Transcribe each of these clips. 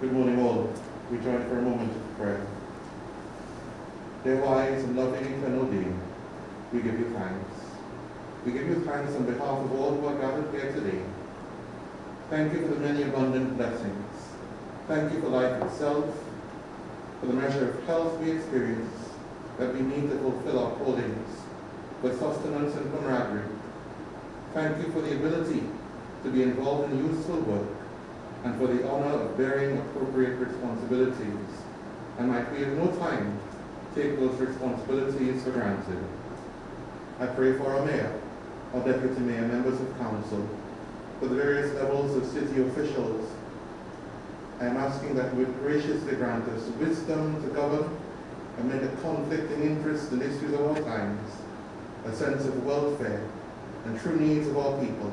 Good morning all. We join for a moment of prayer. Dear wise and loving eternal being, we give you thanks. We give you thanks on behalf of all who are gathered here today. Thank you for the many abundant blessings. Thank you for life itself, for the measure of health we experience that we need to fulfill our callings, for sustenance and camaraderie. Thank you for the ability to be involved in useful work and for the honor of bearing appropriate responsibilities. And might we at no time take those responsibilities for granted. I pray for our mayor, our deputy mayor, members of council, for the various levels of city officials. I am asking that you would graciously grant us wisdom to govern amid the conflicting interests and issues of our times, a sense of welfare and true needs of our people,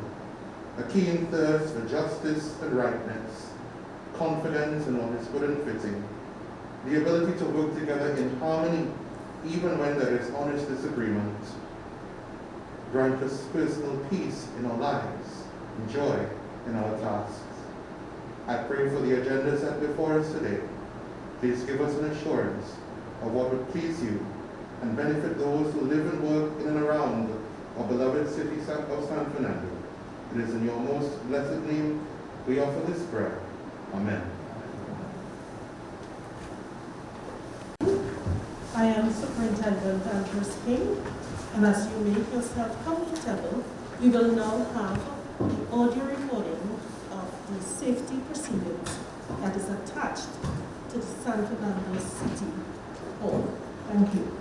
a keen thirst for justice and rightness, confidence in what is good and fitting, the ability to work together in harmony even when there is honest disagreement. Grant us personal peace in our lives and joy in our tasks. I pray for the agenda set before us today. Please give us an assurance of what would please you and benefit those who live and work in and around our beloved city of San Fernando. It is in your most blessed name we offer this prayer. Amen. I am Superintendent Andrews King, and as you make yourself comfortable, we will now have the audio recording of the safety proceedings that is attached to the San Fernando City Hall. Thank you.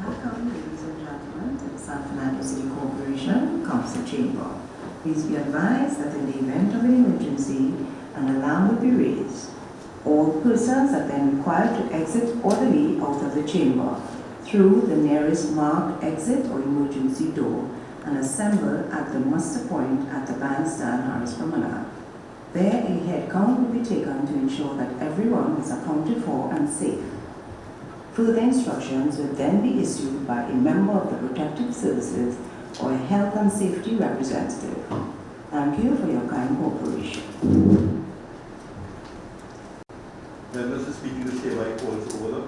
Welcome, ladies and gentlemen, to the San Fernando City Corporation Council Chamber. Please be advised that in the event of an emergency, an alarm will be raised. All persons are then required to exit orderly out of the chamber through the nearest marked exit or emergency door and assemble at the muster point at the bandstand Harris Promenade. There, a head count will be taken to ensure that everyone is accounted for and safe. Further instructions will then be issued by a member of the Protective Services or a health and safety representative. Thank you for your kind cooperation. Members of speaking this hereby calls to order.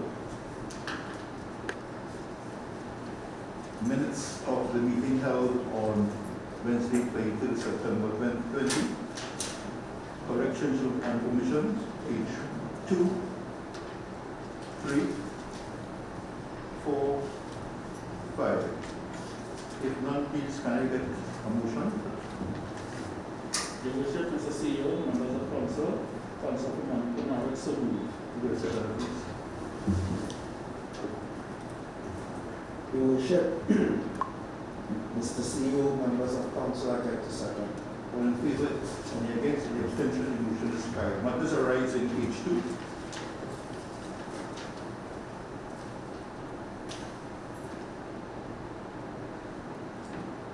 Minutes of the meeting held on Wednesday, 23rd September 2020. Corrections and omissions, page 2, 3, 4, 5. If none, please can I get a motion? Your Worship, Mr. CEO, members of council, Council Fernando, so moved. Your Worship, Mr. CEO, members of council, I take the second. All in favor? Any against? The abstention? The motion is carried. Matters arise in page 2.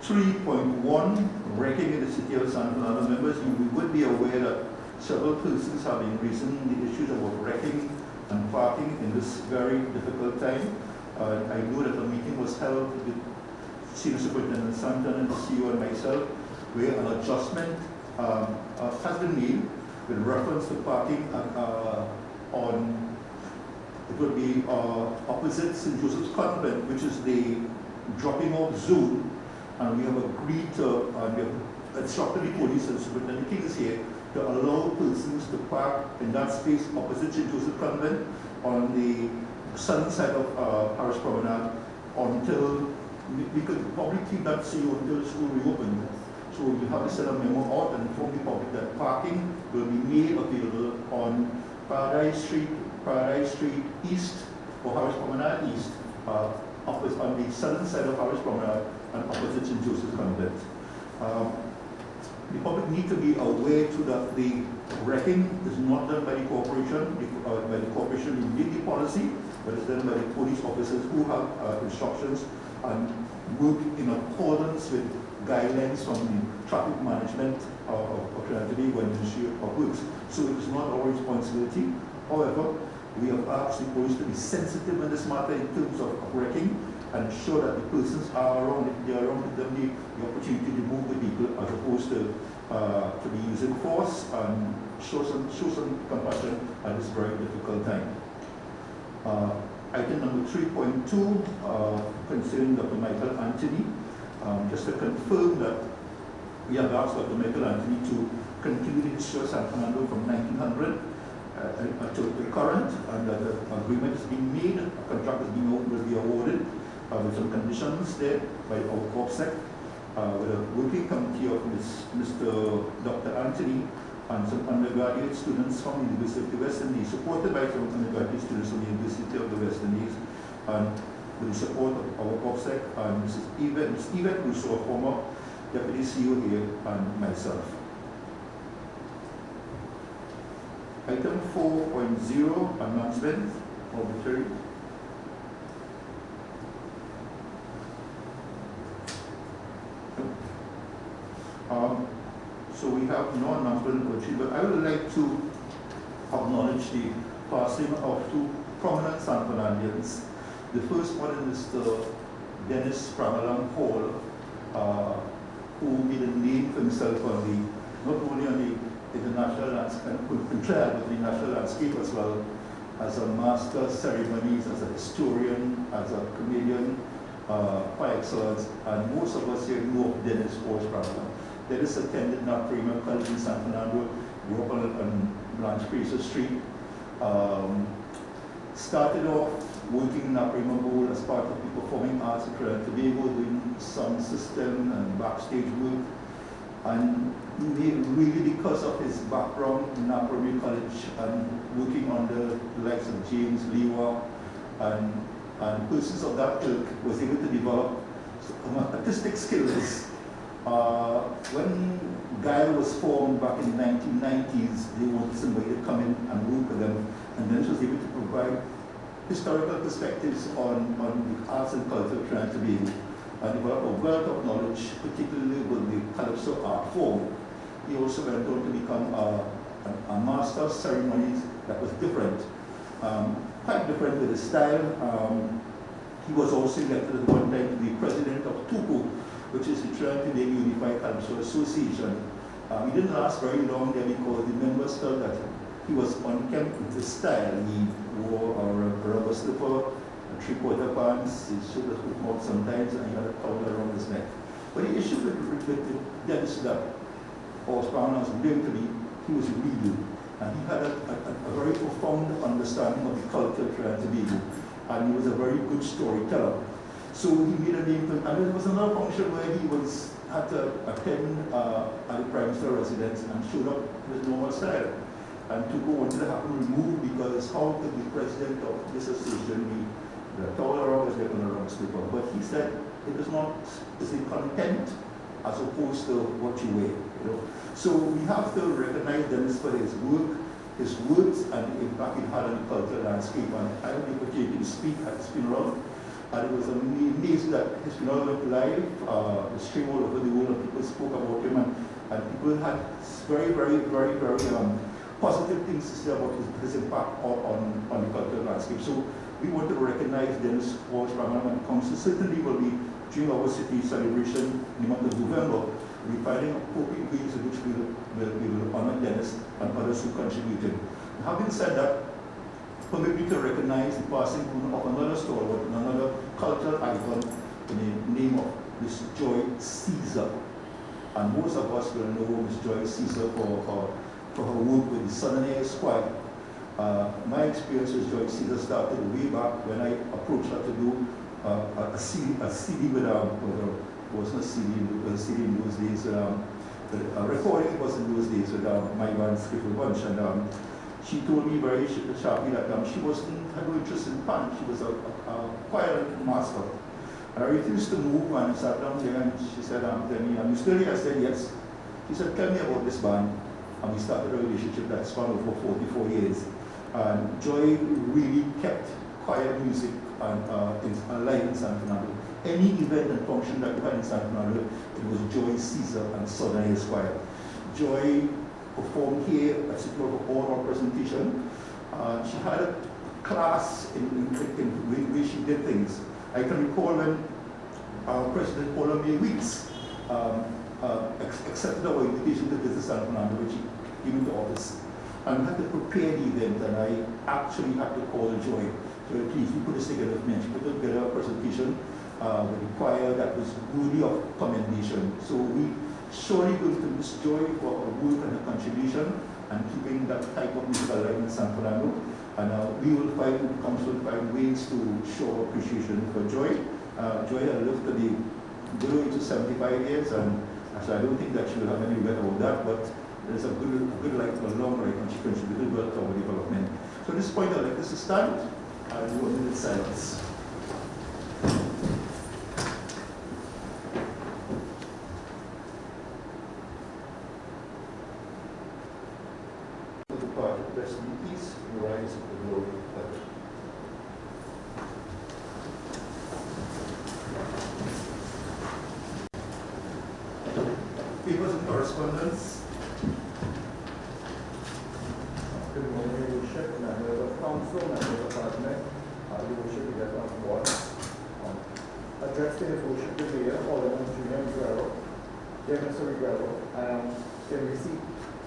(3.1) Wrecking in the city of San Fernando. Members, you would be aware that several persons have been raising the issues about wrecking and parking in this very difficult time. I know that a meeting was held with Senior Superintendent Sando and the CEO and myself, where an adjustment has been made with reference to parking on, it would be opposite St. Joseph's Convent, which is the dropping off zone. And we have agreed to, we have instructed the police and Superintendent King is here to allow persons to park in that space opposite St. Joseph Convent on the sunny side of Harris Promenade until we could probably keep that CO until the school reopened. So you have to send a memo out and inform the public that parking will be made available on Paradise Street East or Harris Promenade East, opposite on the southern side of Harris Promenade and opposite St. Joseph Convent. The public need to be aware too that the wrecking is not done by the corporation. By the corporation, we make the policy, but it's done by the police officers who have instructions and work in accordance with guidelines from the traffic management of Trinity when Ministry of Works. So it is not our responsibility. However, we have asked the police to be sensitive in this matter in terms of wrecking and ensure that the persons are around, if they are around, give them the opportunity to move the people as opposed to be using force, and show some compassion at this very difficult time. Item number 3.2, concerning Dr. Michael Anthony, just to confirm that we have asked Dr. Michael Anthony to continue the history of San Fernando from 1900 to the current, and that the agreement is being made, a contract will be awarded with some conditions there by our COPSEC, with a working committee of Mr. Dr. Anthony and some undergraduate students from the University of the West Indies, supported by some undergraduate students from the University of the West Indies, and with the support of our COPSEC and Ms. Yvette Rousseau, former Deputy CEO here, and myself. Item 4.0, announcement, arbitrary. So we have no announcement, but I would like to acknowledge the passing of two prominent San Fernandians. The first one is Mr. Dennis Pramalang Hall, who made a name for himself on not only on the international landscape, but the national landscape as well, as a master of ceremonies, as a historian, as a comedian, by excellence, and most of us here know of Dennis Hall's Pramalang. Dennis attended Natio College in San Fernando, grew up on Blanche Fraser Street. Started off working in Natio Bowl as part of the performing arts in Trinidad and Tobago, doing sound system and backstage work. And really because of his background in Natio College and working under the likes of James Lewa and persons of that ilk, was able to develop some artistic skills. When Guile was formed back in the 1990s, they wanted somebody to come in and work with them, and then she was able to provide historical perspectives on the arts and culture of Trinidad and Tobago, and develop a wealth of knowledge, particularly with the Calypso art form. He also went on to become a master of ceremonies that was different, quite different with his style. He was also elected at one time to be president of TUCO, which is the Trinidad and Tobago Unified Calypso Association. He didn't last very long there because the members felt that he was unkempt with his style. He wore a rubber slipper, three-quarter pants, his shoulders would come out sometimes, and he had a towel around his neck. But the issue with Dennis that Horse Brown was believed to be, he was regal, and he had a very profound understanding of the culture of Trinidad and Tobago, and he was a very good storyteller. So he made a name for him, and there was another function where he had to attend at the Prime Minister residence and showed up with normal style. And Tuco wanted to have him removed because how could the president of this association be tall around as they're going to run a slipper? But he said it is not, it's the content as opposed to what you wear. You know? So we have to recognize Dennis for his work, his words, and the impact it had on the cultural landscape. And I had the opportunity to speak at his funeral. And it was amazing that his funeral went live, the stream all over the world, and people spoke about him, and people had very, very, very, very positive things to say about his impact on the cultural landscape. So we want to recognize Dennis Walsh Ramadan and Council. Certainly will be, during our city celebration in the month of November, we'll be finding appropriate ways in which we will honor Dennis and others who contributed. Having said that, permit me to recognize the passing of another stalwart, another cultural icon in the name of Miss Joy Caesar. And most of us will know Miss Joy Caesar for her work with the Southern Esquire. My experience with Joy Caesar started way back when I approached her to do a CD with it wasn't a CD, it was a CD in those days, a recording it was in those days with my band Skiffle Bunch. And she told me very sharply that she had no interest in band. She was a choir master. And I refused to move and sat down there, and she said, tell me, are you still here? I said, yes. She said, tell me about this band. And we started a relationship that spanned over 44 years. And Joy really kept choir music alive in San Fernando. Any event and function that we had in San Fernando, it was Joy Caesar and Southern Esquire. Joy performed here at City Hall for all our presentation. She had a class in the way she did things. I can recall when President Paul Weeks accepted our invitation to visit San Fernando, which he came into office. And we had to prepare the event, and I actually had to call Joy. So please, you put this together with me. And she put together a presentation with the choir that was worthy of commendation. So we surely going to miss Joy for her work and her contribution and keeping that type of music alive in San Fernando. And we will find, council will find ways to show appreciation for Joy. Joy had lived to be below age of 75 years, and so I don't think that she will have any regret about that, but there's a good life, a long life, and she contributed well to our development. So at this point, I'd like us to stand and work in silence. Rest in peace, and rise of the glory of heaven. Papers and correspondence. Good morning, Your Worship, members of council, members of parliament, Your Worship, we get on board. Addressed to His Worship the Mayor, Alderman Junior Riguero, dear Mr. Riguero, in receipt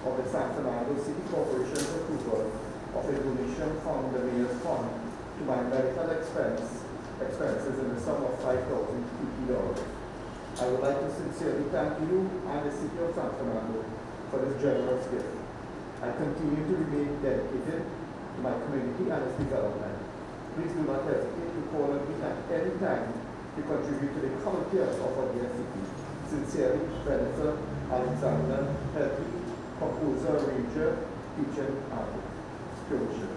of the San Fernando City Corporation's approval of a donation from the Mayor's Fund to my medical expenses in the sum of $5,050. I would like to sincerely thank you and the City of San Fernando for this generous gift. I continue to remain dedicated to my community and its development. Please do not hesitate to call on me at any time to contribute to the common affairs of our dear city. Sincerely, Fernando, Alexander, Healthy, composer, arranger, teacher, artist. Your Worship.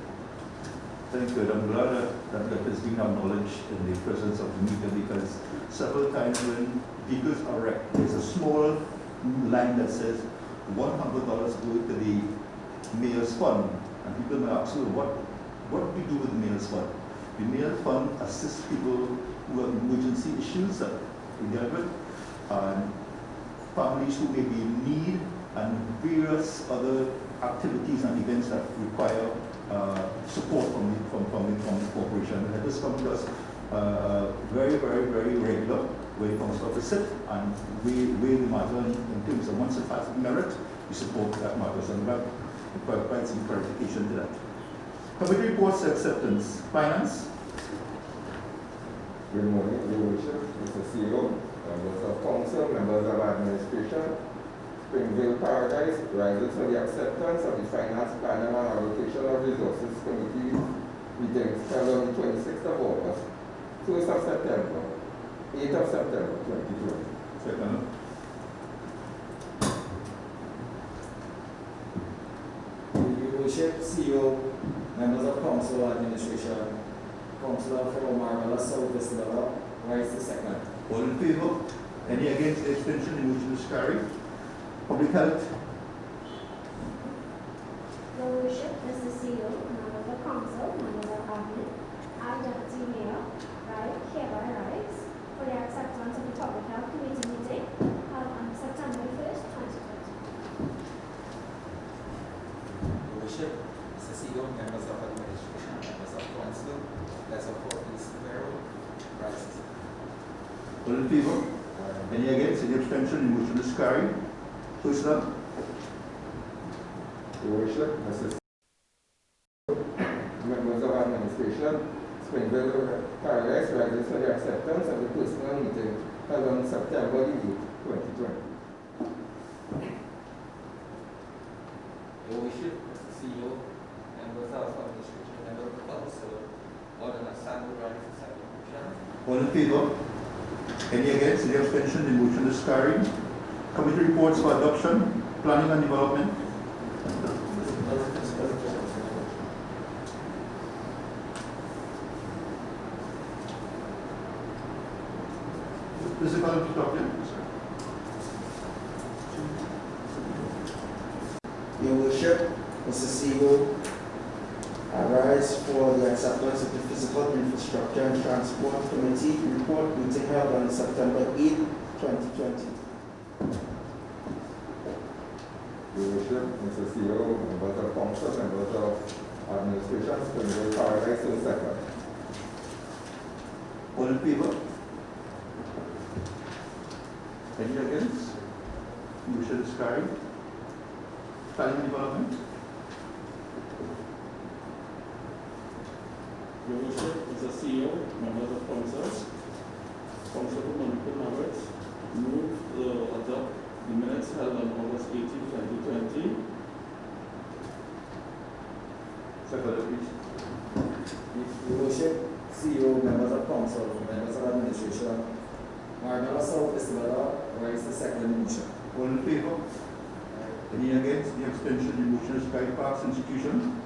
Thank you. I'm glad that has been acknowledged in the presence of the media, because several times when vehicles are wrecked, there's a small line that says $100 go to the Mayor's Fund. And people may ask, what do we do with the Mayor's Fund? The Mayor's Fund assists people who have emergency issues that we deal with, and families who may be in need, and various other activities and events that require support from the corporation. And this comes to us very, very, very regular, where it comes to visit and weigh the matter in terms of once it has merit, we support that matter. So that provides some clarification to that. Committee reports acceptance. Finance. Good morning, Your Worship, Mr. CEO, members of council, members of administration. Springville Paradise rises for the acceptance of the Finance Planning and Allocation of Resources Committee meetings held on the 26th of August, 1st of September, 8th of September 2020. Second. Your Worship, CEO, members of council, administration, Councillor for Marvelous Service Level, rise to second. All in favor? Any against the extension? The motion is carried. Public health. Your Worship, Mr. CEO, members of council, members of admin, I, Deputy Mayor, hereby rise for the acceptance of the Public Health Committee meeting held on September 1st, 2020. Your Worship, Mr. CEO, members of administration, members of council, as of Hollis, rise. All in favor? Any against? Any abstention? The motion is carried. First up. Your Worship, Mr. members of administration, Springville Paradise rises for the acceptance of the personal meeting held on September 8th, 2020. Your Worship, Mr. CEO, members of administration, members of council, Alderman Sando, rise to second motion. All in favor? Any against? Any abstention? The motion is carried. Committee reports for adoption. Planning and development. Principal Doctor. Your Worship, Mr. CEO, I rise for the acceptance of the Physical Infrastructure and Transport Committee report meeting held on September 8, 2020. Your Worship, Mr. CEO, members of council, members of administration, Springville Paradise, so second. All All in favor? Any against? Motion is carried. Planning and Development. Your Worship, Mr. CEO, members of Council, Councilwoman Roberts, move to adopt the minutes held on August 18, 2020. Second, please. Your Worship, CEO, members of Council, members of Administration, Marmella South Festival, rise the second motion. All in favor? Any against? Any abstention? The motion is carried. Parks Institution.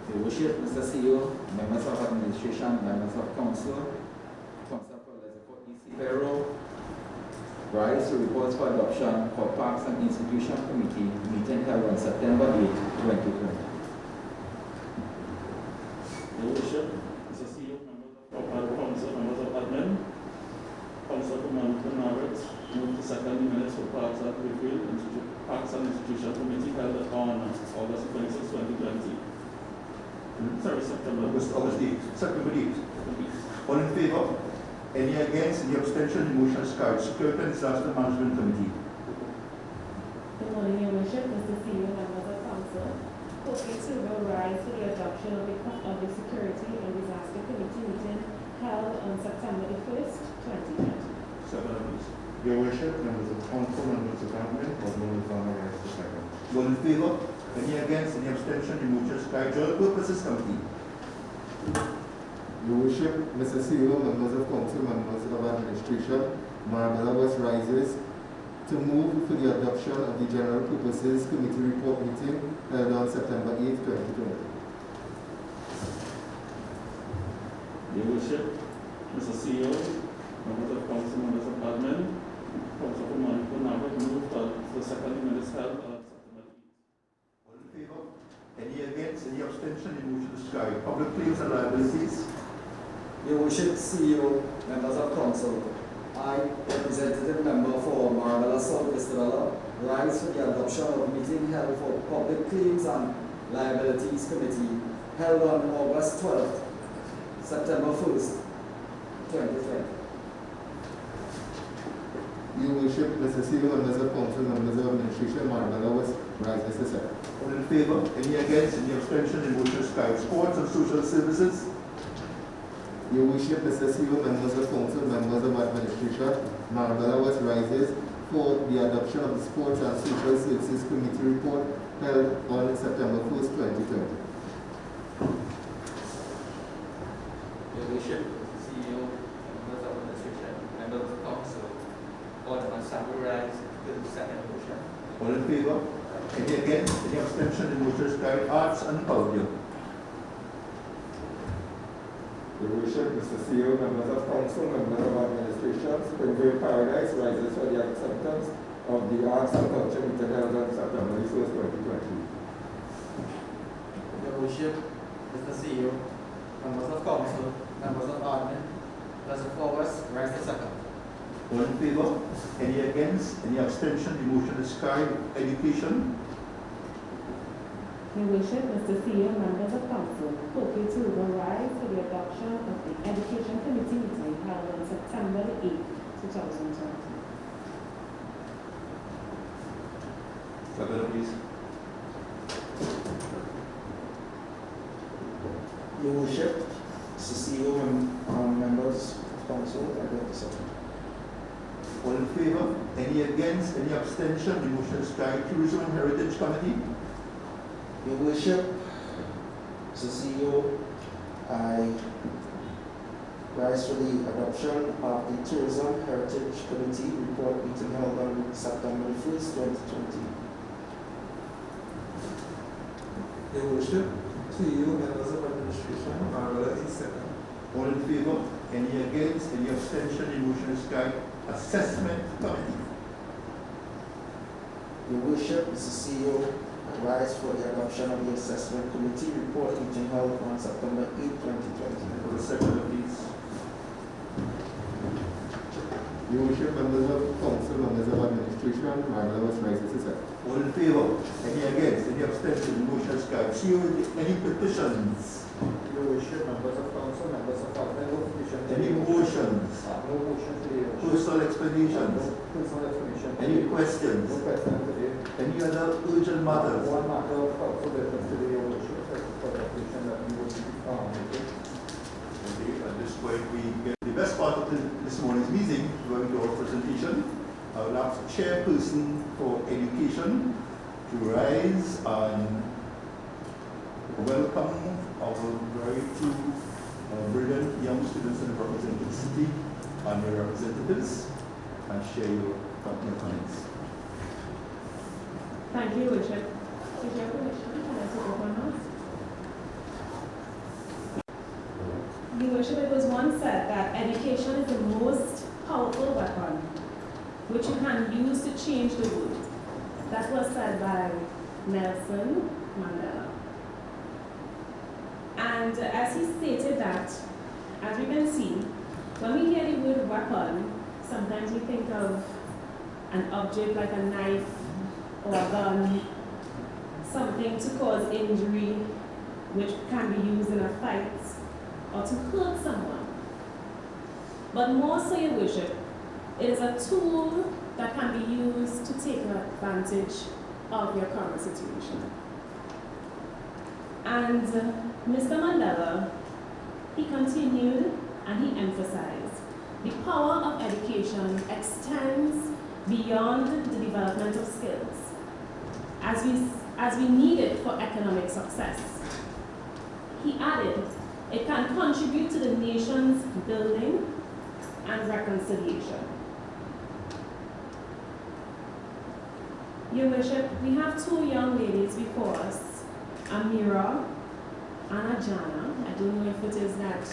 Your Worship, Mr. CEO, members of Administration, members of Council, Council for Elizabeth EC Pero, rise to reports for adoption for Parks and Institution Committee meeting held on September 8, 2020. Your Worship, Mr. CEO, members of Council, members of Admin, Councilwoman Roberts, move to second the minutes for Parks and Institution Committee held on August 26, 2020. Sorry, September. August 8th. September 8th. All in favor? Any against? Any abstention? The motion is carried. Security and Disaster Management Committee. Good morning, Your Worship, Mr. CEO, members of Council. Copious will rise for the adoption of the Security and Disaster Committee meeting held on September 1st, 2020. Second, please. Your Worship, members of Council, members of Government, Councilwoman rise to second. All in favor? Any against? Any abstention? The motion is carried. General Purposes Committee. Your Worship, Mr. CEO, members of Council, members of Administration, Marabella West rises to move for the adoption of the General Purposes Committee report meeting held on September 8, 2020. Your Worship, Mr. CEO, members of Council, members of Admin, Councilwoman Roberts, move to the second minutes held on September 8. All in favor? Any against? Any abstention? The motion is carried. Public Claims and Liabilities. Your Worship, CEO, members of Council, I, representative member for Marmella South Festival, rise for the adoption of meeting held for Public Claims and Liabilities Committee held on August 12th, September 1st, 2020. Your Worship, Mr. CEO, members of Council, members of Administration, Marabella West rises to second. All in favor? Any against? Any abstention? The motion is carried. Sports and Social Services. Your Worship, Mr. CEO, members of Council, members of Administration, Marabella West rises for the adoption of the Sports and Social Services Committee report held on September 1st, 2020. Your Worship, CEO, members of Administration, members of Council, Alderman Sando rise to the second motion. All in favor? Any against? Any abstention? The motion is carried. Arts and Culture. Your Worship, Mr. CEO, members of Council, members of Administration, Springvale Paradise rises for the acceptance of the Arts and Culture meeting held on September 1st, 2020. Your Worship, Mr. CEO, members of Council, members of Admin, members of August, rise to second. All in favor? Any against? Any abstention? The motion is carried. Education. Your Worship, Mr. CEO, members of Council, copious will rise for the adoption of the Education Committee meeting held on September 8, 2020. Second, please. Your Worship, Mr. CEO, and members of Council, I go to second. All in favor? Any against? Any abstention? The motion is carried. Tourism and Heritage Committee. Your Worship, Mr. CEO, I rise for the adoption of the Tourism Heritage Committee report meeting held on September 1st, 2020. Your Worship, CEO, members of Administration, Marabella is second. All in favor? Any against? Any abstention? The motion is carried. Assessment Committee. Your Worship, Mr. CEO, I rise for the adoption of the Assessment Committee report meeting held on September 8, 2020. For the second, please. Your Worship, members of Council, members of Administration, Marabella West rises to second. All in favor? Any against? Any abstention? The motion is carried. CEO, any petitions? Your Your Worship, members of council, members of parliament, no petition. Any motions? No motion today, Your Worship. Personal explanations? No personal explanation. Any questions? No question today. Any other urgent matters? One matter of council business today, Your Worship, that's the petition that we will be making. Okay, at this point we get the best part of this morning's meeting, going to our presentation. I will ask the chairperson for education to rise and welcome our very two brilliant young students and representing the city and your representatives and share your comments. Thank you, Worship. With your permission, can I take over now? Your Worship, it was once said that education is the most powerful weapon which you can use to change the world. That was said by Nelson Mandela. And as he stated that, as we can see, when we hear the word weapon, sometimes we think of an object like a knife or a gun, something to cause injury, which can be used in a fight or to hurt someone. But more so, Your Worship, it is a tool that can be used to take advantage of your current situation. And Mr. Mandela, he continued and he emphasized the power of education extends beyond the development of skills, as we need it for economic success. He added, it can contribute to the nation's building and reconciliation. Your Worship, we have two young ladies before us, Amira and Ajana. I don't know if it is that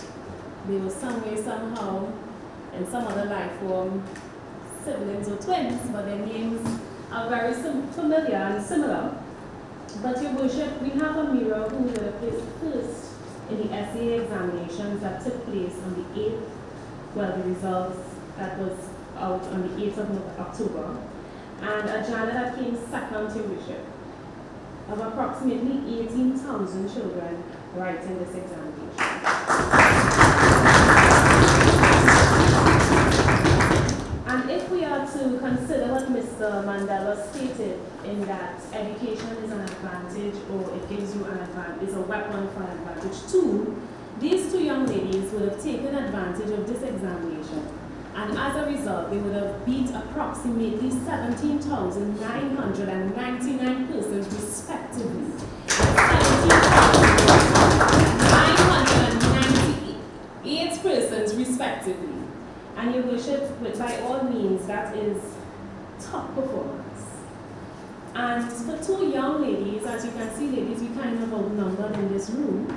they were some way, somehow, in some other life form, siblings or twins, but their names are very familiar and similar. But Your Worship, we have Amira who placed first in the essay examinations that took place on the 8th, well, the results that was out on the 8th of October. And Ajana that came second, to Your Worship, of approximately 18,000 children writing this examination. And if we are to consider what Mr. Mandela stated in that education is an advantage, or it gives you an advantage, is a weapon for an advantage too, these two young ladies would have taken advantage of this examination. And as a result, they would have beat approximately 17,999 persons respectively. 17,998 persons respectively. And Your Worship, by all means, that is top performance. And for two young ladies, as you can see, ladies, we kind of outnumbered in this room.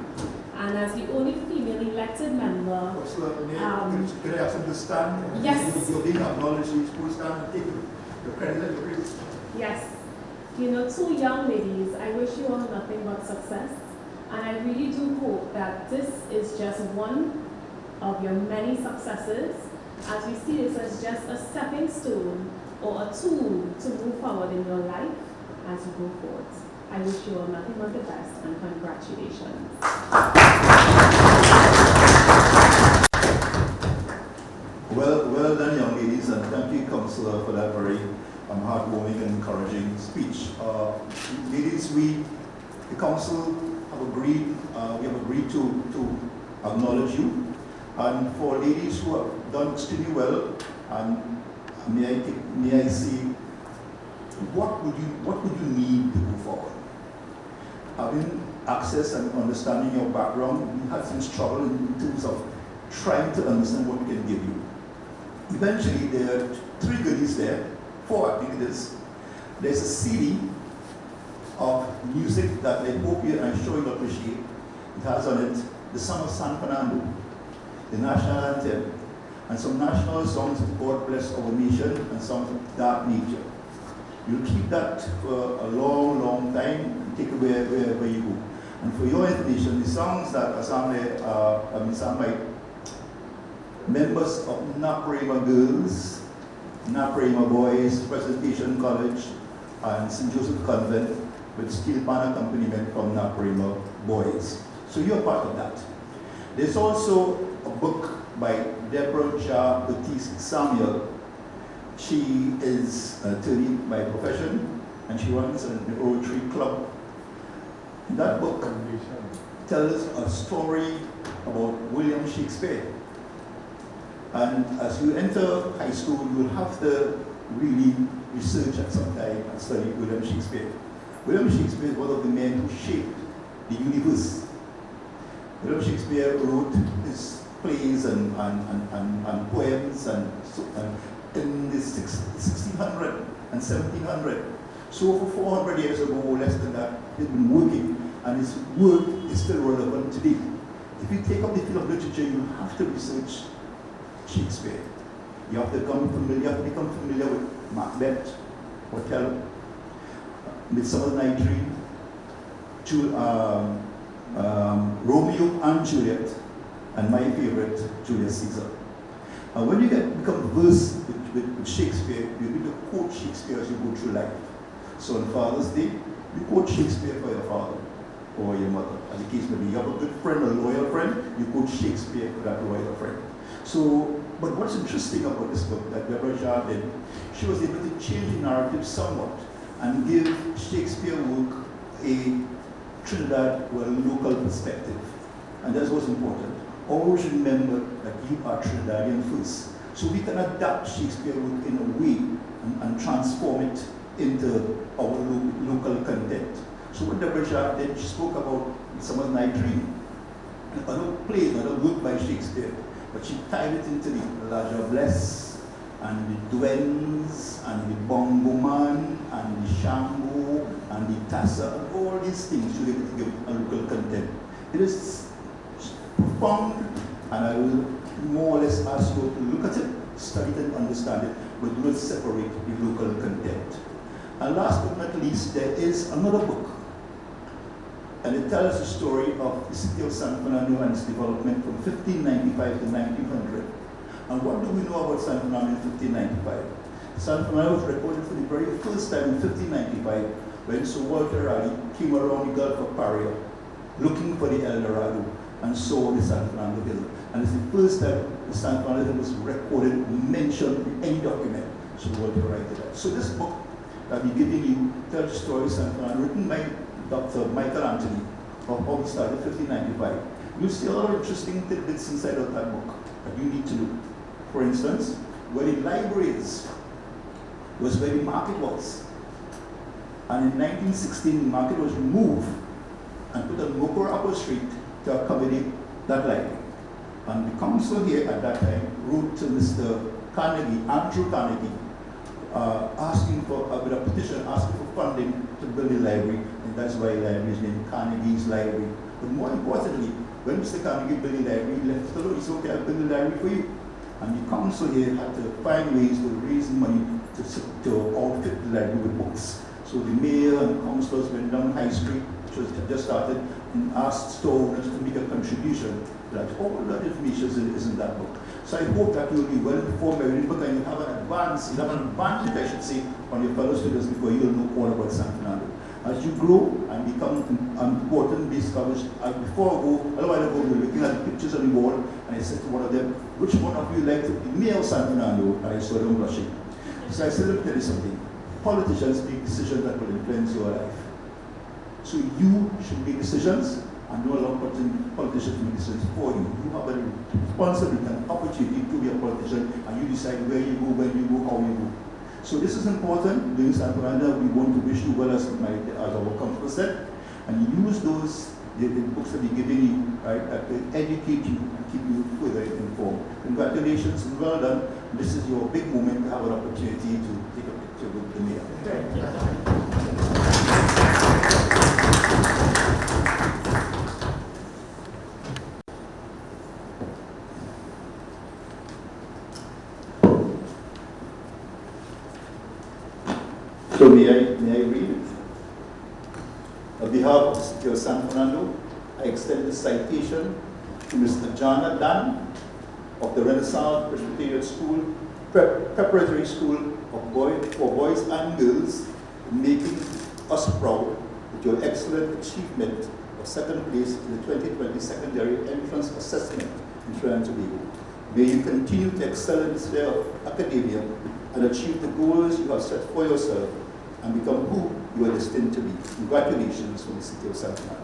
And as the only female elected member, Can I ask them to stand? Yes. You're being acknowledged, you supposed to stand and take your credit and your praise. yes, you know, two young ladies, I wish you all nothing but success. And I really do hope that this is just one of your many successes, as we see this as just a stepping stone or a tool to move forward in your life as you go forward. I wish you all nothing but the best and congratulations. Well done, young ladies, and thank you, Councillor, for that very heartwarming and encouraging speech. Ladies, the Council have agreed, we have agreed to acknowledge you. And for ladies who have done extremely well, and may I see, what would you need to move forward? Having access and understanding your background, you had some struggle in terms of trying to understand what we can give you. Eventually, there are 3 goodies there, 4 I think it is. There's a CD of music that I hope you, and I'm sure you'll appreciate. It has on it the song of San Fernando, the national anthem, and some national songs of God Bless Our Nation and songs of Dark Nature. You'll keep that for a long, long time and take it wherever you go. And for your information, the songs that are sung there have been sung by members of Naprema Girls, Naprema Boys, Presentation College, and St. Joseph Convent, with steel band accompaniment from Naprema Boys. So you're part of that. There's also a book by Deborah Jar Ortiz Samuel. She is an attorney by profession, and she runs the Rotary Club. That book tells a story about William Shakespeare. And as you enter high school, you'll have to really research at some time and study William Shakespeare. William Shakespeare is one of the men who shaped the universe. William Shakespeare wrote his plays and poems and in the 1600 and 1700. So for 400 years ago, or less than that, he's been working, and his work is still relevant today. If you take up the field of literature, you have to research Shakespeare. You have to become familiar with Macbeth, Othello, Midsummer Night's Dream, Romeo and Juliet, and my favorite, Julius Caesar. And when you become versed with Shakespeare, you need to quote Shakespeare as you go through life. So on Father's Day, you quote Shakespeare for your father or your mother. As the case may be, you have a good friend, a loyal friend, you quote Shakespeare for that loyal friend. So, but what's interesting about this book that Deborah Jar did, she was able to change the narrative somewhat and give Shakespeare work a Trinidad, well, local perspective. And that's what's important. Always remember that you are Trinidadian first. So we can adapt Shakespeare work in a way and transform it into our local content. So what Deborah Jar did, she spoke about Midsummer Night's Dream, another play, another work by Shakespeare, but she tied it into the larger bless, and the duens, and the bongo man, and the shambo, and the tassa, and all these things to be able to give a local content. It is profound, and I will more or less ask you to look at it, study it, and understand it, but do not separate the local content. And last but not least, there is another book, and it tells the story of the city of San Fernando and its development from 1595 to 1900. And what do we know about San Fernando in 1595? San Fernando was recorded for the very first time in 1595 when Sir Walter Raleigh came around the Gulf of Paria looking for the El Dorado and saw the San Fernando Hill. And it's the first time the San Fernando Hill was recorded, mentioned in any document. So Walter Raleigh did that. So this book that we're giving you tells the story of San Fernando, written by Dr. Michael Anthony, of how he started 1595. You'll see a lot of interesting tidbits inside of that book that you need to know. For instance, where the library is was where the market was. And in 1916, the market was removed and put on Mokoro Upper Street to accommodate that library. And the council here at that time wrote to Mr. Carnegie, Andrew Carnegie, asking for, with a petition asking for funding to build the library, and that's why the library is named Carnegie's Library. But more importantly, when Mr. Carnegie built the library, he left it alone. He said, okay, I'll build the library for you. And the council here had to find ways to raise money to outfit the library with books. So the mayor and councillors went down High Street, which was just started, and asked store owners to make a contribution to that. All that information is in that book. So I hope that you'll be well informed by reading the book, and you have an advantage, I should say, on your fellow students before you'll know all about San Fernando. As you grow and become important, discovered, before I go, a little while ago, we were looking at the pictures on the wall, and I said to one of them, which one of you liked the mayor of San Fernando? And I saw them blushing. So I said, let me tell you something. Politicians make decisions that will influence your life. So you should make decisions, and don't allow politicians to make decisions for you. You have a responsibility and opportunity to be a politician, and you decide where you go, when you go, how you go. So this is important. During San Fernando, we want to wish you well, as our council said, and use those the books that we're giving you, right, that will educate you and keep you further informed. Congratulations, well done. This is your big moment to have an opportunity to take a picture with the mayor. So may I read it? On behalf of the City of San Fernando, I extend this citation to Mr. John Dan of the Renaissance Presbyterian School, Preparatory School for Boys and Girls, making us proud with your excellent achievement of of second place in the 2020 secondary entrance assessment in Trinidad and Tobago. May you continue to excel in the sphere of academia and achieve the goals you have set for yourself and become who you are destined to be. Congratulations from the city of Santa Ana.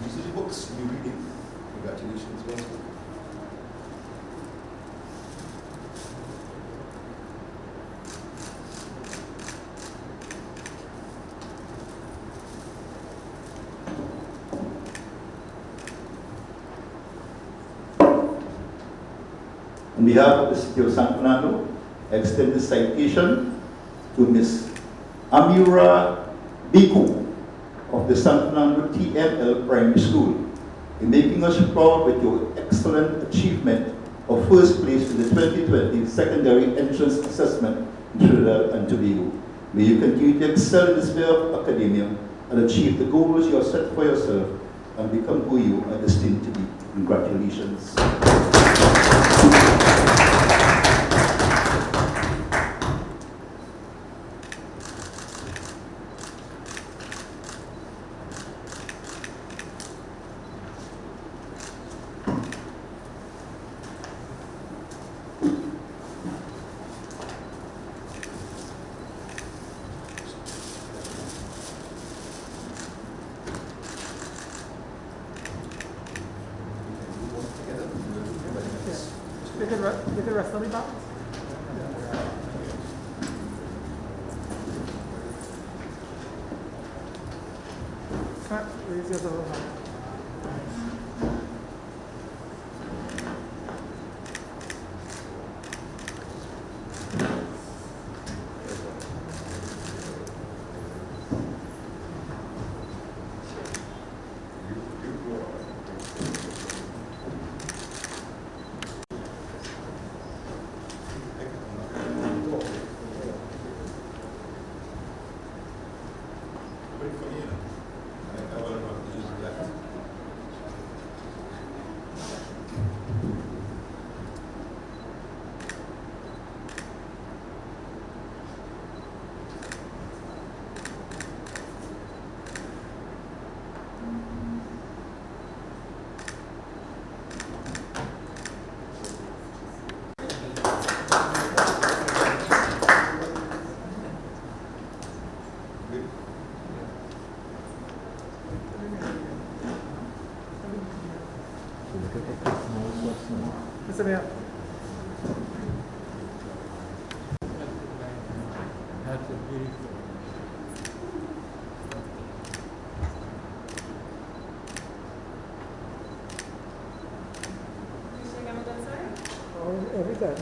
These are the books you're reading. Congratulations once more. On behalf of the city of San Fernando, I extend this citation to Ms. Amira Biku of the San Fernando TML Primary School in making us proud with your excellent achievement of first place in the 2020 secondary entrance assessment in Trinidad and Tobago. May you continue to excel in the sphere of academia and achieve the goals you have set for yourself and become who you are destined to be. Congratulations. Get the rest of the balance. Raise your other hand. Mr. Mayor. Every time.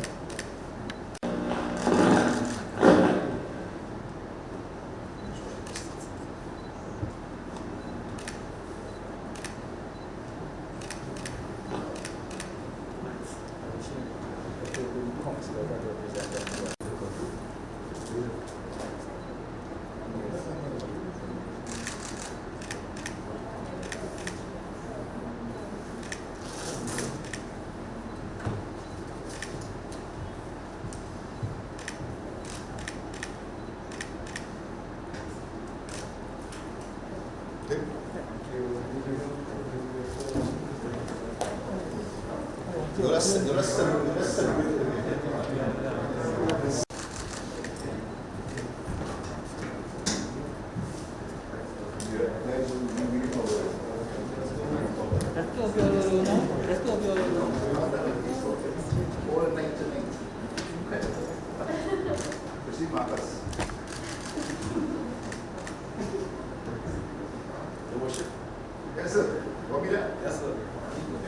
Yes, sir. Want me there? Yes, sir.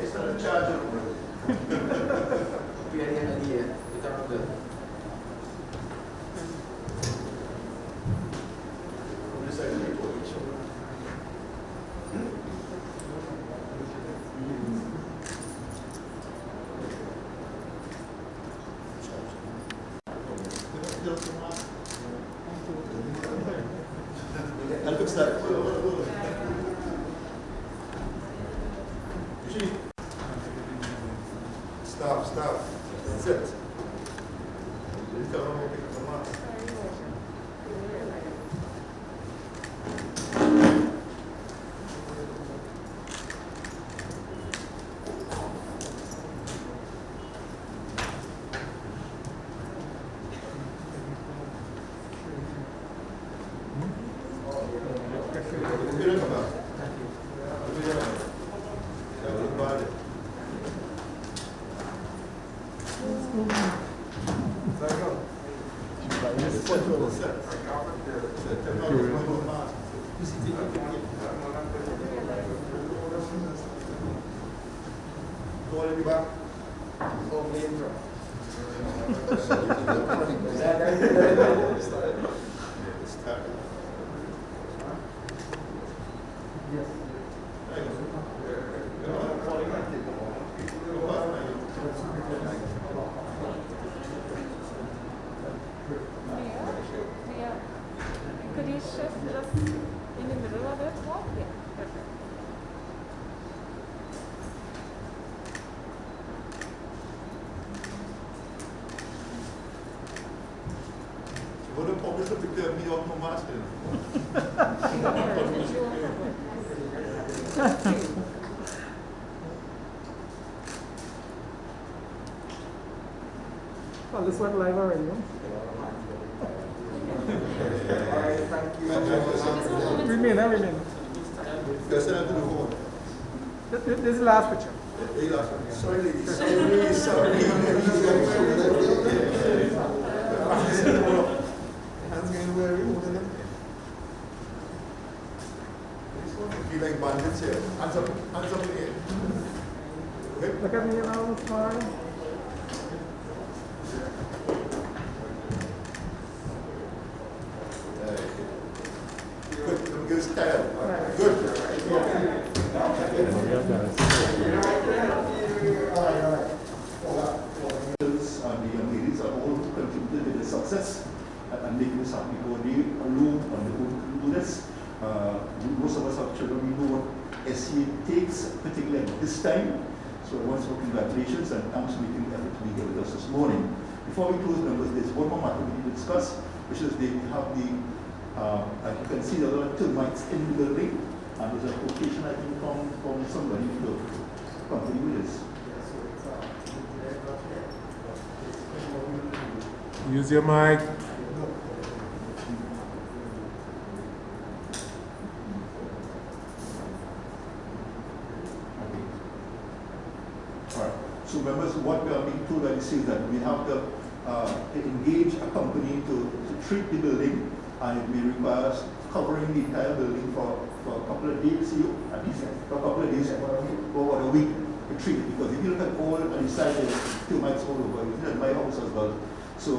It's not a charge of we are here at the end. It's our good. just come on. I'll fix that. Stop. That's it. You tell them what pick up the mask. Could you shift just in the middle of it? Yeah, perfect. What the publisher declared me out no mask then? Well, this went live already, no? Remain. Yes, I have to do what? This is the last picture. Sorry. Hands getting weary, holding them. Feel like bandits here. Hands up in the air. Okay. Look at me now, smile. Good. Give style. Good. And the young ladies are all contributed to the success and making us happy for the alone on the own do this. Most of us have children, we know what SCA takes, particularly at this time. So I want to say congratulations and thanks for making the effort to be here with us this morning. Before we close, members, there's one more matter we need to discuss, which is they have the, as you can see, there are termites in the building, and there's a quotation I think from somebody to continue with this. Use your mic. So members, what we are being told by the is that we have to engage a company to treat the building, and it may require us covering the entire building for a couple of days, at least for a couple of days, or a week to treat it. Because if you look at all on the side, there's termites all over. You look at my house as well. So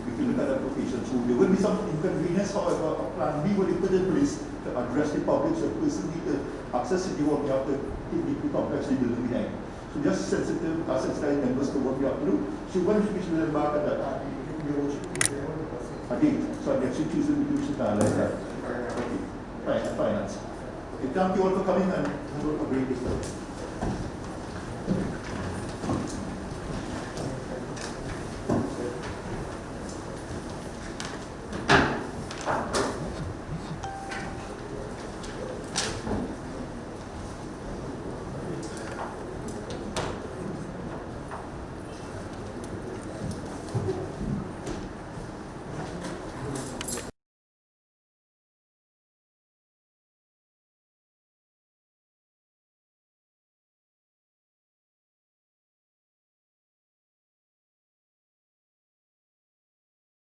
if you look at that location, so there will be some inconvenience. However, a plan B will be put in place to address the public. So if person need to access it, you won't have to take the complex the building behind. So just sensitive, sensitized members to what we have to do. So when we should embark at that? Again, so next week Tuesday we should analyze that. Okay. Finance. Okay, thank you all for coming and have a great day.